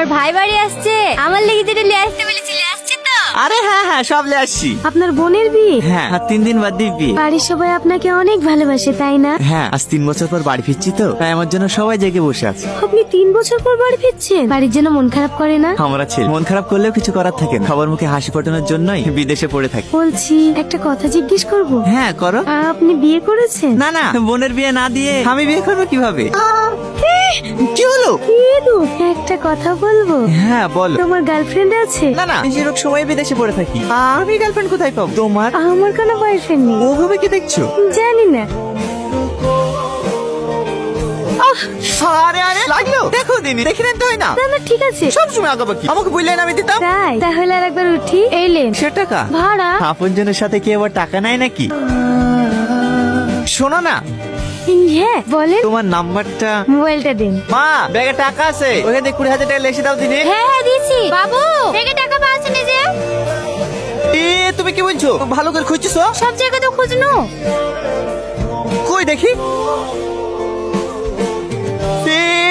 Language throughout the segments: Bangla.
তোমার ভাই বাড়ি আসছে, আমার লেগে যেটা লিয়ে আসতে বলেছিলে আসছে তো? আরে হ্যাঁ হ্যাঁ সব লে আসছি। আপনার বোনের বিয়ে? হ্যাঁ, আর 3 দিন বাদ দিয়ে বিয়ে। বাড়ির সবাই আপনাকে অনেক ভালোবাসে তাই না? হ্যাঁ, আজ 3 বছর পর বাড়ি ফিরছি তো, তাই আমার জন্য সবাই জেগে বসে আছে। আপনি 3 বছর পর বাড়ি ফিরছেন, বাড়ির জন্য মন খারাপ করে না? আমরা ছেলে মন খারাপ করলেও কিছু করার থাকে না, সবার মুখে হাসি ফোটানোর জন্যই বিদেশে পড়ে থাকি। বলছি একটা কথা জিজ্ঞেস করব। হ্যাঁ করো। আপনি বিয়ে করেছেন? না না, বোনের বিয়ে না দিয়ে আমি বিয়ে করবো কিভাবে? কি হলো? ইদু, একটা কথা বলবো। হ্যাঁ বলো। তোমার গার্লফ্রেন্ড আছে? না না, বেশিরভাগ সময় বিদেশে পড়ে থাকি। আমি গার্লফ্রেন্ড কোথায় পাবো? তোমার আমার কোনো বয়ফ্রেন্ড নেই। ওভাবে কি দেখছো? জানি না। আরে আরে লাগলো, দেখো দিনি দেখে নিতে হয় না। না না ঠিক আছে। সবসময় আগাবাকি, আমাকে বললেন আমি দিতাম। তাই তাহলে আর একবার উঠি। এলেন সে টাকা ভাড়া। আপনজনের সাথে কি আবার টাকা নাই নাকি? শোনো না, হ্যাঁ বলেন। তোমার নাম্বারটা। মোবাইলটা দিন। মা ব্যাগে টাকা আছে, ওখানে 20,000 টাকা লেসে দাও দিনে। হ্যাঁ হ্যাঁ দিছি। বাবু থেকে টাকা পাচ্ছ না যে? এ তুমি কি বলছো? ভালো করে খুঁজছো? সব জায়গা তো খুঁজনো। কই দেখি।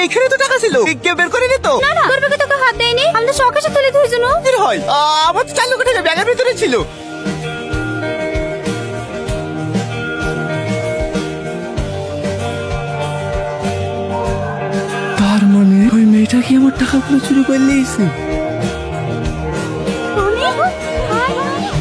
এখানে তো টাকা ছিল, কে বের করে নিত? না না, করবে তোকে হাত দেয়নি, আমি তো সকাশে তুলে ধুইছো না। কি হয়? আমার তো 4 লক্ষ টাকা ব্যাগের ভিতরে ছিল। তার মানে ওই মেয়েটা কি আমার টাকাগুলো চুরি করে নিয়েছে?